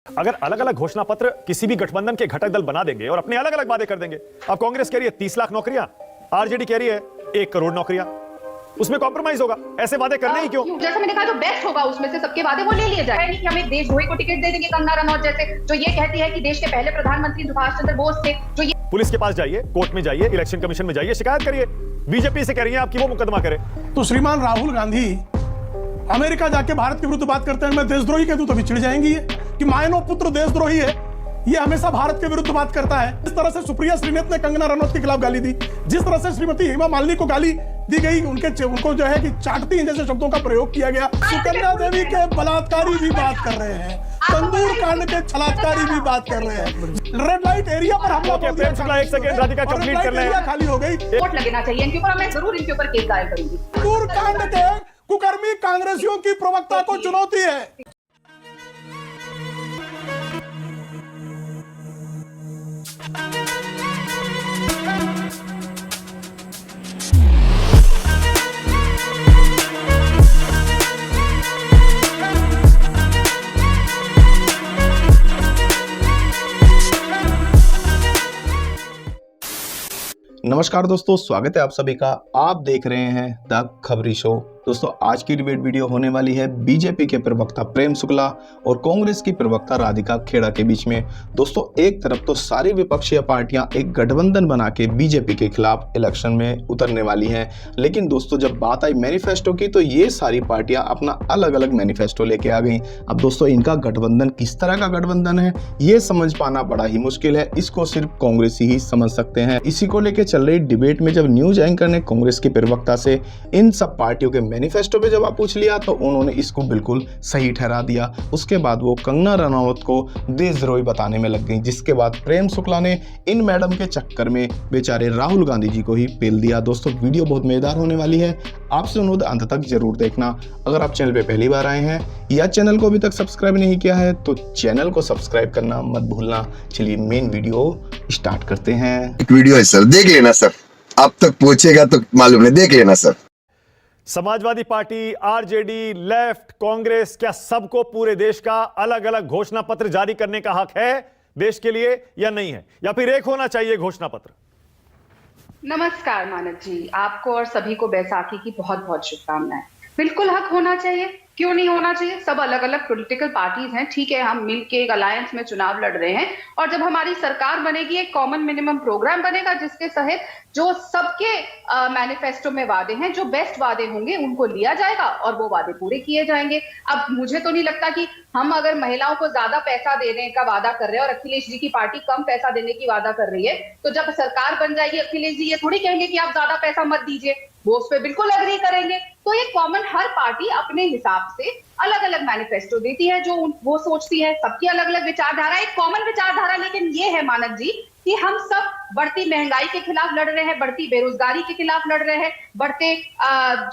अगर अलग अलग घोषणा पत्र किसी भी गठबंधन के घटक दल बना देंगे और अपने अलग अलग वादे कर देंगे। अब कांग्रेस कह रही है 30 लाख नौकरियां, आरजेडी कह रही है 1 करोड़ नौकरियां, उसमें कॉम्प्रोमाइज होगा। ऐसे वादे करने ही क्यों? जैसा मैंने कहा, जो बेस्ट होगा उसमें से सबके वादे वो ले लिए जाए। नहीं कि हमें देशद्रोही को टिकट दे देंगे, कंगना रनौत जैसे, जो ये कहती है कि देश के पहले प्रधानमंत्री सुभाष चंद्र बोस थे। जो ये पुलिस के पास जाइए, कोर्ट में जाइए, इलेक्शन कमीशन में जाइए, शिकायत करिए। बीजेपी से कह रही है आपकी वो मुकदमा करे। तो श्रीमान राहुल गांधी अमेरिका जाके भारत के विरुद्ध बात करते हैं, मैं देशद्रोही कह दूं तो भी चिढ़ जाएंगी कि मायनो पुत्र देशद्रोही है, ये हमेशा भारत के विरुद्ध बात करता है। जिस तरह से सुप्रिया श्रीनेत ने कंगना रनौत के खिलाफ गाली दी, जिस तरह से श्रीमती हेमा मालिनी को गाली दी गई, उनको जो है कि चाटती हैं जैसे शब्दों का प्रयोग किया गया। सुकन्या देवी के बलात्कारी भी बात कर रहे हैं, तंदूर कांड के छलात्कारी भी बात कर रहे हैं, रेड लाइट एरिया पर हमला बोल दिया। एक सेकंड राधिका, कंप्लीट कर लें। खाली हो गई। वोट लगना चाहिए इनके ऊपर, मैं जरूर इनके ऊपर केस दायर करूंगी। तंदूर कांड के कुकर्मी कांग्रेसियों की प्रवक्ता को चुनौती है। नमस्कार दोस्तों, स्वागत है आप सभी का। आप देख रहे हैं द खबरी शो। दोस्तों, आज की डिबेट वीडियो होने वाली है बीजेपी के प्रवक्ता प्रेम शुक्ला और कांग्रेस की प्रवक्ता राधिका खेड़ा के बीच में। दोस्तों, एक तरफ तो सारी विपक्षी पार्टियां एक गठबंधन बना के बीजेपी के खिलाफ इलेक्शन में उतरने वाली हैं, लेकिन दोस्तों जब बात आई मैनिफेस्टो की तो ये सारी पार्टियां अपना अलग अलग मैनिफेस्टो लेके आ गई। अब दोस्तों, इनका गठबंधन किस तरह का गठबंधन है ये समझ पाना बड़ा ही मुश्किल है, इसको सिर्फ कांग्रेसी ही समझ सकते हैं। इसी को लेकर चल रही डिबेट में जब न्यूज एंकर ने कांग्रेस के प्रवक्ता से इन सब पार्टियों के मैनिफेस्टो पे जवाब पूछ लिया तो उन्होंने इसको बिल्कुल सही ठहरा दिया। उसके बाद वो कंगना रनौत को देशद्रोही बताने में लग गई, जिसके बाद प्रेम शुक्ला ने इन मैडम के चक्कर में बेचारे राहुल गांधी जी को ही पेल दिया। दोस्तों, वीडियो बहुत मजेदार होने वाली है, आपसे अनुरोध अंत तक जरूर देखना। अगर आप चैनल पे पहली बार आए हैं या चैनल को अभी तक सब्सक्राइब नहीं किया है तो चैनल को सब्सक्राइब करना मत भूलना। चलिए मेन वीडियो स्टार्ट करते हैं। एक वीडियो है सर, देख लेना सर, आप तक पहुंचेगा तो मालूम नहीं, देख लेना sir. Samajwadi party, RJD, left, Congress, क्या सबको पूरे देश का अलग अलग घोषणा पत्र जारी करने का हक है देश के लिए या नहीं है, या फिर एक होना चाहिए घोषणा पत्र? नमस्कार मानव जी, आपको और सभी को बैसाखी की बहुत बहुत शुभकामनाएं। बिल्कुल हक होना चाहिए, क्यों नहीं होना चाहिए। सब अलग अलग पॉलिटिकल पार्टीज हैं, ठीक है, हम मिलके एक अलायंस में चुनाव लड़ रहे हैं और जब हमारी सरकार बनेगी एक कॉमन मिनिमम प्रोग्राम बनेगा जिसके तहत जो सबके मैनिफेस्टो में वादे हैं, जो बेस्ट वादे होंगे उनको लिया जाएगा और वो वादे पूरे किए जाएंगे। अब मुझे तो नहीं लगता कि हम अगर महिलाओं को ज्यादा पैसा देने का वादा कर रहे हैं और अखिलेश जी की पार्टी कम पैसा देने की वादा कर रही है, तो जब सरकार बन जाएगी अखिलेश जी ये थोड़ी कहेंगे कि आप ज्यादा पैसा मत दीजिए, वो उस पर बिल्कुल एग्री करेंगे। तो ये कॉमन, हर पार्टी अपने हिसाब से अलग अलग मैनिफेस्टो देती है जो वो सोचती है, सबकी अलग अलग विचारधारा, एक कॉमन विचारधारा लेकिन ये है मानव जी कि हम सब बढ़ती महंगाई के खिलाफ लड़ रहे हैं, बढ़ती बेरोजगारी के खिलाफ लड़ रहे हैं, बढ़ते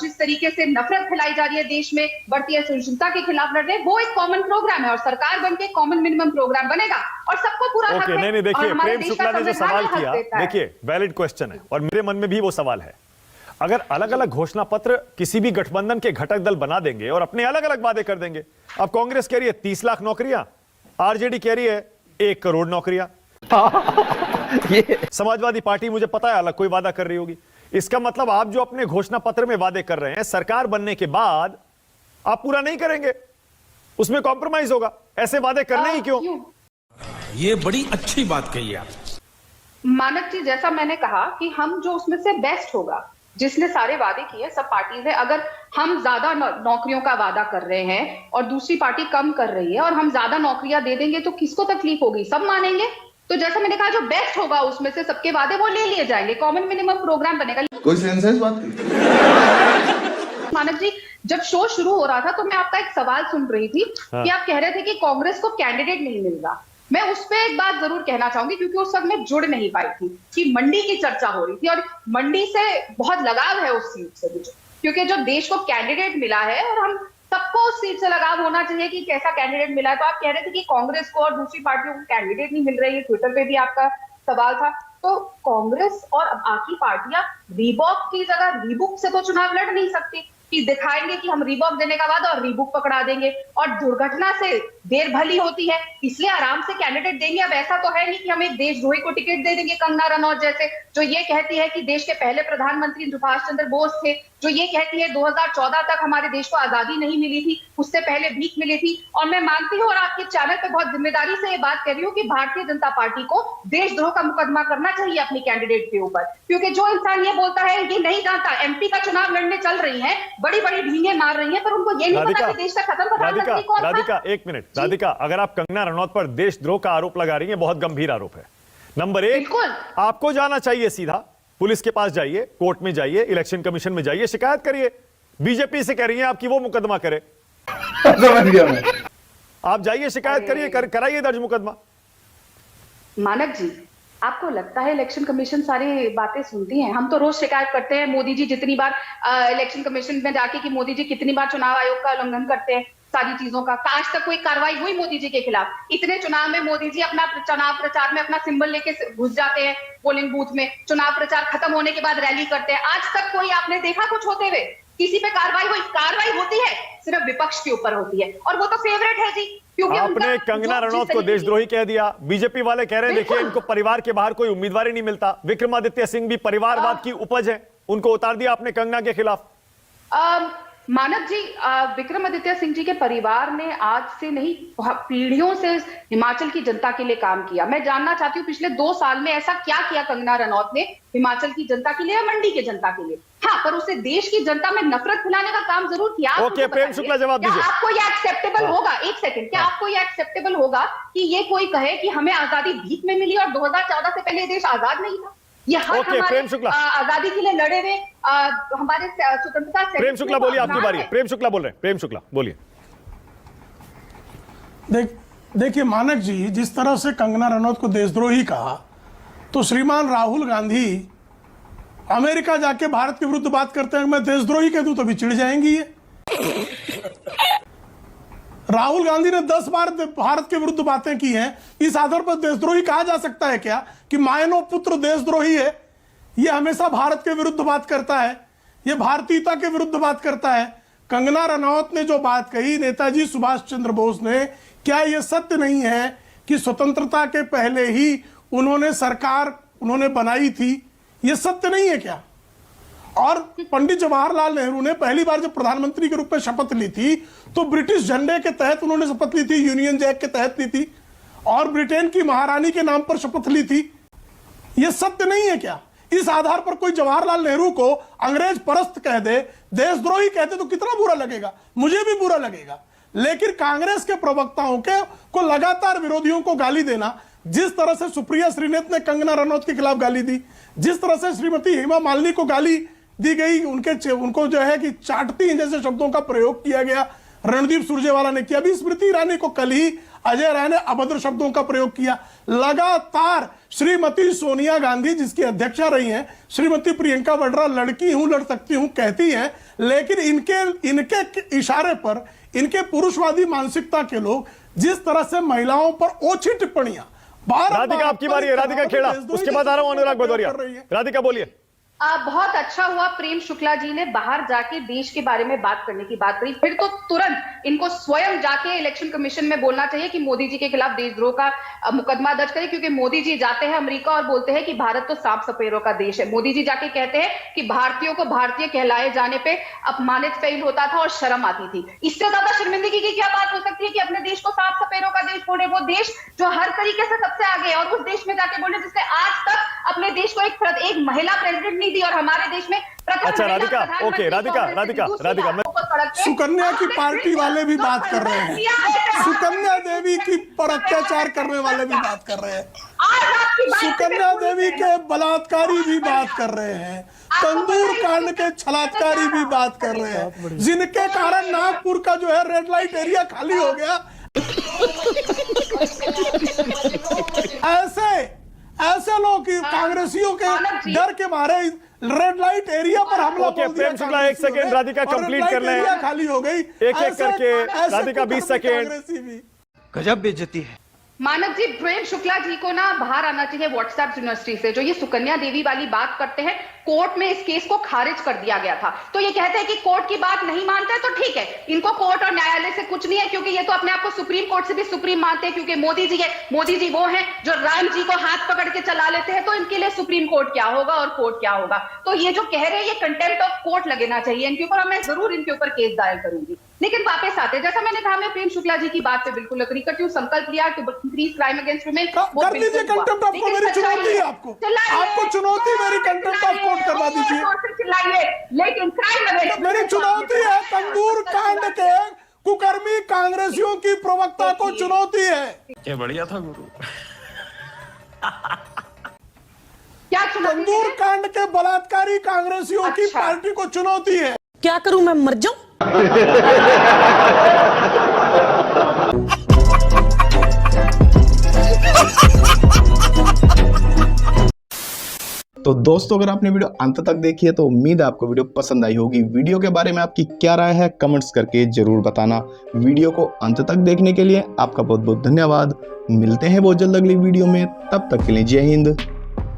जिस तरीके से नफरत फैलाई जा रही है देश में, बढ़ती असहिष्णुता के खिलाफ लड़ रहे हैं। वो एक कॉमन प्रोग्राम है और सरकार बनके कॉमन मिनिमम प्रोग्राम बनेगा और सबको पूरा हक है। नहीं, देखिए प्रेम शुक्ला ने जो सवाल किया, देखिए वैलिड क्वेश्चन है और मेरे मन में भी वो सवाल है। अगर अलग अलग घोषणा पत्र किसी भी गठबंधन के घटक दल बना देंगे और अपने अलग अलग वादे कर देंगे, अब कांग्रेस कह रही है 30 लाख नौकरियां, आरजेडी कह रही है 1 करोड़ नौकरियां, समाजवादी पार्टी मुझे पता है अलग कोई वादा कर रही होगी। इसका मतलब आप जो अपने घोषणा पत्र में वादे कर रहे हैं सरकार बनने के बाद आप पूरा नहीं करेंगे, उसमें कॉम्प्रोमाइज होगा। ऐसे वादे करने ही क्यों? ये बड़ी अच्छी बात कही आप मानव जी। जैसा मैंने कहा कि हम जो उसमें से बेस्ट होगा, जिसने सारे वादे किए, सब पार्टीज है, अगर हम ज्यादा नौकरियों का वादा कर रहे हैं और दूसरी पार्टी कम कर रही है और हम ज्यादा नौकरियां दे देंगे तो किसको तकलीफ होगी? सब मानेंगे। तो जैसा मैंने कहा, जो बेस्ट होगा उसमें से सबके वादे वो ले लिए जाएंगे, कॉमन मिनिमम प्रोग्राम बनेगा। कोई सेंस है इस बात की? मानव जी, जब शो शुरू हो रहा था तो मैं आपका एक सवाल सुन रही थी कि आप कह रहे थे कि कांग्रेस को कैंडिडेट नहीं मिल रहा। मैं उस पर एक बात जरूर कहना चाहूंगी क्योंकि उस वक्त मैं जुड़ नहीं पाई थी कि मंडी की चर्चा हो रही थी और मंडी से बहुत लगाव है उस सीट से मुझे, क्योंकि जो देश को कैंडिडेट मिला है और हम सबको उस सीट से लगाव होना चाहिए कि कैसा कैंडिडेट मिला है। तो आप कह रहे थे कि कांग्रेस को और दूसरी पार्टियों को कैंडिडेट नहीं मिल रही है, ट्विटर पे भी आपका सवाल था। तो कांग्रेस और बाकी पार्टियां रीबॉक की जगह रीबुक से तो चुनाव लड़ नहीं सकती कि दिखाएंगे कि हम रीबॉक देने का बाद और रीबुक पकड़ा देंगे, और दुर्घटना से देर भली होती है, इसलिए आराम से कैंडिडेट देंगे। अब ऐसा तो है नहीं कि हम एक देशद्रोही को टिकट दे देंगे, कंगना रनौत जैसे, जो ये कहती है कि देश के पहले प्रधानमंत्री सुभाष चंद्र बोस थे, जो ये कहती है 2014 तक हमारे देश को आजादी नहीं मिली थी, उससे पहले भीख मिली थी। और मैं मानती हूँ और आपके चैनल पे बहुत जिम्मेदारी से ये बात कह रही हूँ कि भारतीय जनता पार्टी को देशद्रोह का मुकदमा करना चाहिए अपनी कैंडिडेट के ऊपर, क्योंकि जो इंसान ये बोलता है, ये नहीं जानता, एमपी का चुनाव लड़ने चल रही है, बड़ी बड़ी ढींगे मार रही है, पर उनको ये नहीं पता कि देश का खत्म प्रधानमंत्री कौन था। राधिका, एक मिनट। राधिका, अगर आप कंगना रनौत पर देशद्रोह का आरोप लगा रही हैं, बहुत गंभीर आरोप है। नंबर एक, आपको जाना चाहिए, सीधा पुलिस के पास जाइए, कोर्ट में जाइए, इलेक्शन कमीशन में जाइए, शिकायत करिए। बीजेपी से कह रही है आपकी वो मुकदमा करे, समझ गया मैं। आप जाइए, शिकायत करिए, कराइए दर्ज मुकदमा। मानक जी, आपको लगता है इलेक्शन कमीशन सारी बातें सुनती है? हम तो रोज शिकायत करते हैं मोदी जी जितनी बार इलेक्शन कमीशन में जाके कि मोदी जी कितनी बार चुनाव आयोग का उल्लंघन करते हैं, सारी चीजों का। आज तक कोई कार्रवाई हुई मोदी जी के खिलाफ? इतने चुनाव में मोदी जी अपना चुनाव प्रचार में अपना सिंबल लेके घुस जाते हैं पोलिंग बूथ में, चुनाव प्रचार खत्म होने के बाद रैली करते हैं। आज तक कोई आपने देखा कुछ होते हुए? किसी पे कार्रवाई हुई? कार्रवाई होती है सिर्फ विपक्ष के ऊपर होती है, और वो तो फेवरेट है जी, क्योंकि आपने कंगना रनौत को देशद्रोही कह दिया। बीजेपी वाले कह रहे हैं देखिए इनको परिवार के बाहर कोई उम्मीदवार ही नहीं मिलता। विक्रमादित्य सिंह भी परिवारवाद की उपज है, उनको उतार दिया आपने कंगना के खिलाफ। मानव जी, विक्रमादित्य सिंह जी के परिवार ने आज से नहीं, पीढ़ियों से हिमाचल की जनता के लिए काम किया। मैं जानना चाहती हूँ पिछले 2 साल में ऐसा क्या किया कंगना रनौत ने हिमाचल की जनता के लिए या मंडी के जनता के लिए? हाँ, पर उसे देश की जनता में नफरत फैलाने का काम जरूर किया। ओके, प्रेम शुक्ला जवाब दीजिए। आपको यह एक्सेप्टेबल होगा? एक सेकंड, क्या आपको यह एक्सेप्टेबल होगा कि ये कोई कहे कि हमें आजादी भीख में मिली और 2014 से पहले देश आजाद नहीं था? ये हक हमारे आजादी के लिए लड़े हुए हमारे स्वतंत्रता। प्रेम शुक्ला बोलिए, आपकी बारी है। प्रेम शुक्ला बोल रहे हैं, प्रेम शुक्ला बोलिए। देखिए मानक जी, जिस तरह से कंगना रनौत को देशद्रोही कहा, तो श्रीमान राहुल गांधी अमेरिका जाके भारत के विरुद्ध बात करते हैं, मैं देशद्रोही कह दूं तो भी चिढ़ जाएंगी ये। राहुल गांधी ने 10 बार भारत के विरुद्ध बातें की हैं, इस आधार पर देशद्रोही कहा जा सकता है क्या कि मायनो पुत्र देशद्रोही है? ये हमेशा भारत के विरुद्ध बात करता है, ये भारतीयता के विरुद्ध बात करता है। कंगना रनौत ने जो बात कही नेताजी सुभाष चंद्र बोस ने, क्या यह सत्य नहीं है कि स्वतंत्रता के पहले ही उन्होंने सरकार बनाई थी? यह सत्य नहीं है क्या? और पंडित जवाहरलाल नेहरू ने पहली बार जब प्रधानमंत्री के रूप में शपथ ली थी तो ब्रिटिश झंडे के तहत उन्होंने शपथ ली थी, यूनियन जैक के तहत ली थी, और ब्रिटेन की महारानी के नाम पर शपथ ली थी। यह सत्य नहीं है क्या? इस आधार पर कोई जवाहरलाल नेहरू को अंग्रेज परस्त कह दे, देशद्रोही कहते तो कितना बुरा लगेगा? मुझे भी बुरा लगेगा। लेकिन कांग्रेस के प्रवक्ताओं को लगातार विरोधियों को गाली देना, जिस तरह से सुप्रिया श्रीनेत ने कंगना रनौत के खिलाफ गाली दी, जिस तरह से श्रीमती हेमा मालिनी को गाली दी गई, उनको जो है कि चाटती हैं जैसे शब्दों का प्रयोग किया गया, रणदीप सुरजेवाला ने किया। अभी स्मृति ईरानी को कल ही अजय राय ने अभद्र शब्दों का प्रयोग किया। लगातार श्रीमती सोनिया गांधी जिसकी अध्यक्षा रही हैं, श्रीमती प्रियंका वाड्रा लड़की हूं, लड़ सकती हूं कहती हैं, लेकिन इनके इशारे पर इनके पुरुषवादी मानसिकता के लोग जिस तरह से महिलाओं पर ओछी टिप्पणियां। राधिका, आपकी बारी है। राधिका खेड़ा, उसके बाद आ रहा हूं अनुराग भदौरिया। राधिका बोलिए। बहुत अच्छा हुआ प्रेम शुक्ला जी ने बाहर जाके देश के बारे में बात करने की बात करी। फिर तो तुरंत इनको स्वयं जाके इलेक्शन कमीशन में बोलना चाहिए कि मोदी जी के खिलाफ देशद्रोह का मुकदमा दर्ज करें, क्योंकि मोदी जी जाते हैं अमेरिका और बोलते हैं कि भारत तो सांप सपेरों का देश है। मोदी जी जाके कहते हैं कि भारतीयों को भारतीय कहलाए जाने पे अपमानित फील होता था और शर्म आती थी। इससे ज्यादा शर्मिंदगी की क्या बात हो सकती है कि अपने देश को सांप सपेरों का देश बोले? वो देश जो हर तरीके से सबसे आगे है, और उस देश में जाके बोले जिसने आज तक अपने देश को एक महिला प्रेसिडेंट दी, और हमारे देश में अच्छा राधिका, ओके राधिका, सुकन्या की पार्टी वाले भी बात कर रहे हैं, सुकन्या देवी की पर अत्याचार करने वाले भी बात कर रहे हैं, सुकन्या देवी के बलात्कारी भी बात कर रहे हैं, तंदूर कांड के छलात्कारी भी बात कर रहे हैं, जिनके कारण नागपुर का जो है रेड लाइट एरिया खाली हो गया। ऐसे लोग कांग्रेसियों के डर के मारे रेड लाइट एरिया पर हमला बोल दिया। प्रेम शुक्ला, 1 सेकंड, राधिका कंप्लीट कर लें। खाली हो गई एक करके। राधिका 20 सेकंड। गजब बेइज्जती है। मानव जी, प्रेम शुक्ला जी को ना बाहर आना चाहिए व्हाट्सएप यूनिवर्सिटी से। जो ये सुकन्या देवी वाली बात करते हैं, कोर्ट में इस केस को खारिज कर दिया गया था। तो ये कहते हैं कि कोर्ट की बात नहीं मानते, तो ठीक है, इनको कोर्ट और न्यायालय से कुछ नहीं है, क्योंकि ये तो अपने आप को सुप्रीम कोर्ट से भी सुप्रीम मानते हैं, क्योंकि मोदी जी है। मोदी जी वो हैं जो राम जी को हाथ पकड़ के चला लेते हैं, तो इनके लिए सुप्रीम कोर्ट क्या होगा और कोर्ट क्या होगा। तो ये जो कह रहे हैं, ये कंटेम्प्ट ऑफ कोर्ट लगना चाहिए इनके ऊपर, और मैं जरूर इनके ऊपर केस दायर करूंगी। लेकिन वापस आते, जैसा मैंने कहा, मैं प्रेम शुक्ला जी की बात पे बिल्कुल अग्री करती हूँ। संकल्प लिया to increase crime against women, कर दीजिए कंटेम्प्ट ऑफ कोर्ट, मेरी चुनौती है आपको चुनौती मेरी कंटेम्प्ट ऑफ कोर्ट करवा दीजिए। चिल्लाइए, लेकिन क्राइम अगेंस्ट मेरी चुनौती है, तंदूर कांड के कुकर्मी कांग्रेसियों की प्रवक्ता को चुनौती है। ये बढ़िया था गुरु। क्या चुनौती तंदूर है? कांड के बलात्कारी कांग्रेसियों की अच्छा। पार्टी को चुनौती है। क्या करूं, मैं मर जाऊं? तो दोस्तों, अगर आपने वीडियो अंत तक देखी है तो उम्मीद है आपको वीडियो पसंद आई होगी। वीडियो के बारे में आपकी क्या राय है कमेंट्स करके जरूर बताना। वीडियो को अंत तक देखने के लिए आपका बहुत बहुत धन्यवाद। मिलते हैं बहुत जल्द अगली वीडियो में, तब तक के लिए जय हिंद,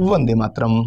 वंदे मातरम।